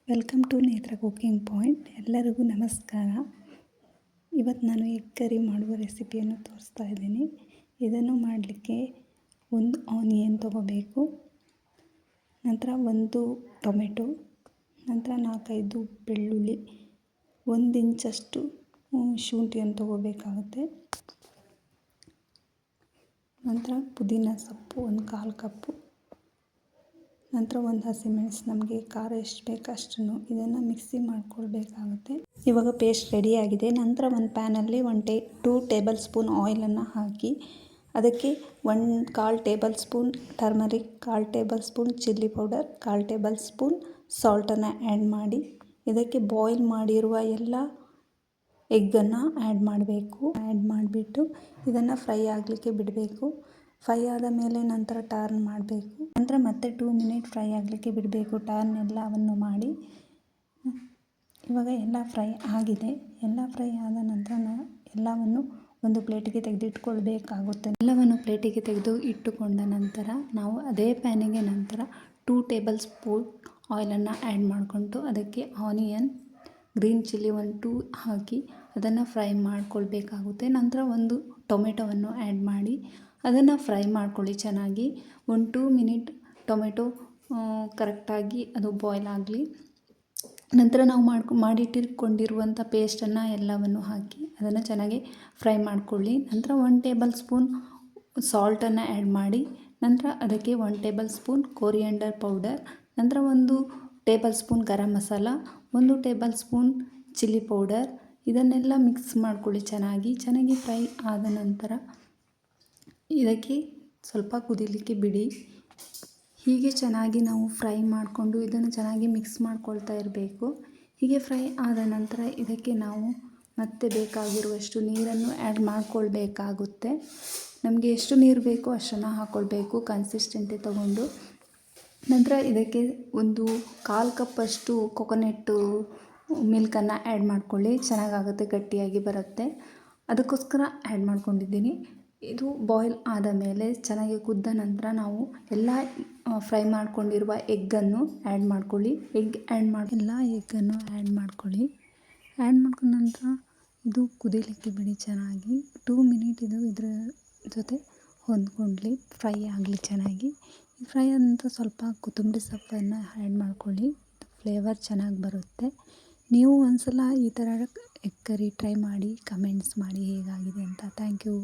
Welcome to ನೇತ್ರ cooking point. ಎಲ್ಲರಿಗೂ ನಮಸ್ಕಾರ. ಇವತ್ತು ನಾನು ಎಗ್ ಕರಿ ಮಾಡುವ ರೆಸಿಪಿಯನ್ನು ತೋರಿಸ್ತಾ ಇದ್ದೀನಿ. ಇದನ್ನು ಮಾಡಲಿಕ್ಕೆ ಒಂದು ಆನಿಯನ್ ತೊಗೋಬೇಕು, ನಂತರ ಒಂದು ಟೊಮೆಟೊ, ನಂತರ 4-5 ಬೆಳ್ಳುಳ್ಳಿ, 1 ಇಂಚಷ್ಟು ಶುಂಠಿಯನ್ನು ತೊಗೋಬೇಕಾಗುತ್ತೆ. ನಂತರ ಪುದೀನ ಸೊಪ್ಪು 1/4 ಕಪ್ಪು, ನಂತರ 1 ಹಸಿಮೆಣಸು, ನಮಗೆ ಖಾರ ಎಷ್ಟು ಬೇಕು ಅಷ್ಟನ್ನು. ಇದನ್ನು ಮಿಕ್ಸಿ ಮಾಡ್ಕೊಳ್ಬೇಕಾಗುತ್ತೆ. ಇವಾಗ ಪೇಸ್ಟ್ ರೆಡಿಯಾಗಿದೆ. ನಂತರ ಒಂದು ಪ್ಯಾನಲ್ಲಿ 2 ಟೇಬಲ್ ಸ್ಪೂನ್ ಆಯಿಲನ್ನು ಹಾಕಿ ಅದಕ್ಕೆ 1/4 table spoon turmeric, 1/4 table spoon chilli powder, 1/4 table spoon ಸಾಲ್ಟನ್ನು ಆ್ಯಡ್ ಮಾಡಿ ಇದಕ್ಕೆ ಬಾಯ್ಲ್ ಮಾಡಿರುವ ಎಲ್ಲ ಎಗ್ಗನ್ನು ಆ್ಯಡ್ ಮಾಡಬೇಕು. ಆ್ಯಡ್ ಮಾಡಿಬಿಟ್ಟು ಇದನ್ನು ಫ್ರೈ ಆಗಲಿಕ್ಕೆ ಬಿಡಬೇಕು. ಫ್ರೈ ಆದ ಮೇಲೆ ನಂತರ ಟರ್ನ್ ಮಾಡಬೇಕು. ನಂತರ ಮತ್ತೆ 2 ಮಿನಿಟ್ ಫ್ರೈ ಆಗಲಿಕ್ಕೆ ಬಿಡಬೇಕು. ಟರ್ನ್ ಎಲ್ಲವನ್ನು ಮಾಡಿ ಇವಾಗ ಎಲ್ಲ ಫ್ರೈ ಆಗಿದೆ. ಎಲ್ಲ ಫ್ರೈ ಆದ ನಂತರ ನಾವು ಎಲ್ಲವನ್ನು ಒಂದು ಪ್ಲೇಟಿಗೆ ತೆಗೆದಿಟ್ಕೊಳ್ಬೇಕಾಗುತ್ತೆ. ಎಲ್ಲವನ್ನು ಪ್ಲೇಟಿಗೆ ತೆಗೆದು ಇಟ್ಟುಕೊಂಡ ನಂತರ ನಾವು ಅದೇ ಪ್ಯಾನಿಗೆ ನಂತರ 2 ಟೇಬಲ್ ಸ್ಪೂನ್ ಆಯಿಲನ್ನು ಆ್ಯಡ್ ಮಾಡಿಕೊಂಡು ಅದಕ್ಕೆ ಆನಿಯನ್, ಗ್ರೀನ್ ಚಿಲ್ಲಿ 1-2 ಹಾಕಿ ಅದನ್ನು ಫ್ರೈ ಮಾಡ್ಕೊಳ್ಬೇಕಾಗುತ್ತೆ. ನಂತರ ಒಂದು ಟೊಮೆಟೊವನ್ನು ಆ್ಯಡ್ ಮಾಡಿ ಅದನ್ನು ಫ್ರೈ ಮಾಡ್ಕೊಳ್ಳಿ ಚೆನ್ನಾಗಿ. 1-2 ಮಿನಿಟ್ ಟೊಮೆಟೊ ಕರೆಕ್ಟಾಗಿ ಅದು ಬಾಯ್ಲ್ ಆಗಲಿ. ನಂತರ ನಾವು ಮಾಡಿಟ್ಟಿಕೊಂಡಿರುವಂಥ ಪೇಸ್ಟನ್ನು ಎಲ್ಲವನ್ನು ಹಾಕಿ ಅದನ್ನು ಚೆನ್ನಾಗಿ ಫ್ರೈ ಮಾಡಿಕೊಳ್ಳಿ. ನಂತರ 1 ಟೇಬಲ್ ಸ್ಪೂನ್ ಸಾಲ್ಟನ್ನು ಆ್ಯಡ್ ಮಾಡಿ ನಂತರ ಅದಕ್ಕೆ 1 ಟೇಬಲ್ ಸ್ಪೂನ್ ಕೊರಿಯಂಡರ್ ಪೌಡರ್, ನಂತರ 1 table spoon garam masala, 1 table spoon chilli powder, ಇದನ್ನೆಲ್ಲ ಮಿಕ್ಸ್ ಮಾಡ್ಕೊಳ್ಳಿ ಚೆನ್ನಾಗಿ ಫ್ರೈ ಆದ ನಂತರ ಇದಕ್ಕೆ ಸ್ವಲ್ಪ ಕುದಿಲಿಕ್ಕೆ ಬಿಡಿ. ಹೀಗೆ ಚೆನ್ನಾಗಿ ನಾವು ಫ್ರೈ ಮಾಡಿಕೊಂಡು ಇದನ್ನು ಚೆನ್ನಾಗಿ ಮಿಕ್ಸ್ ಮಾಡ್ಕೊಳ್ತಾ ಇರಬೇಕು. ಹೀಗೆ ಫ್ರೈ ಆದ ನಂತರ ಇದಕ್ಕೆ ನಾವು ಮತ್ತೆ ಬೇಕಾಗಿರುವಷ್ಟು ನೀರನ್ನು ಆ್ಯಡ್ ಮಾಡಿಕೊಳ್ಬೇಕಾಗುತ್ತೆ. ನಮಗೆ ಎಷ್ಟು ನೀರು ಬೇಕೋ ಅಷ್ಟನ್ನು ಹಾಕ್ಕೊಳ್ಬೇಕು ಕನ್ಸಿಸ್ಟೆಂಟಿ ತಗೊಂಡು. ನಂತರ ಇದಕ್ಕೆ 1/4 ಕಪ್ಪಷ್ಟು ಕೊಕೊನೆಟ್ಟು ಮಿಲ್ಕನ್ನು ಆ್ಯಡ್ ಮಾಡ್ಕೊಳ್ಳಿ. ಚೆನ್ನಾಗಾಗುತ್ತೆ, ಗಟ್ಟಿಯಾಗಿ ಬರುತ್ತೆ, ಅದಕ್ಕೋಸ್ಕರ ಆ್ಯಡ್ ಮಾಡ್ಕೊಂಡಿದ್ದೀನಿ. ಇದು ಬಾಯ್ಲ್ ಆದ ಮೇಲೆ ಚೆನ್ನಾಗಿ ಕುದ್ದ ನಂತರ ನಾವು ಎಲ್ಲ ಫ್ರೈ ಮಾಡ್ಕೊಂಡಿರುವ ಎಗ್ಗನ್ನು ಆ್ಯಡ್ ಮಾಡ್ಕೊಳ್ಳಿ. ಎಲ್ಲ ಎಗ್ಗನ್ನು ಆ್ಯಡ್ ಮಾಡ್ಕೊಳ್ಳಿ. ಆ್ಯಡ್ ಮಾಡ್ಕೊಂಡ ನಂತರ ಇದು ಕುದಿಲಿಕ್ಕೆ ಬಿಡಿ ಚೆನ್ನಾಗಿ. 2 ಮಿನಿಟ್ ಇದು ಇದರ ಜೊತೆ ಹೊಂದ್ಕೊಳ್ಳಿ, ಫ್ರೈ ಆಗಲಿ ಚೆನ್ನಾಗಿ. ಫ್ರೈ ಆದ ನಂತರ ಸ್ವಲ್ಪ ಕೊತ್ತಂಬರಿ ಸೊಪ್ಪನ್ನು ಆ್ಯಡ್ ಮಾಡ್ಕೊಳ್ಳಿ. ಫ್ಲೇವರ್ ಚೆನ್ನಾಗಿ ಬರುತ್ತೆ. ನೀವು ಒಂದ್ಸಲ ಈ ಥರ ಎಗ್ ಕರಿ ಟ್ರೈ ಮಾಡಿ ಕಮೆಂಟ್ಸ್ ಮಾಡಿ ಹೇಗಾಗಿದೆ ಅಂತ. Thank you.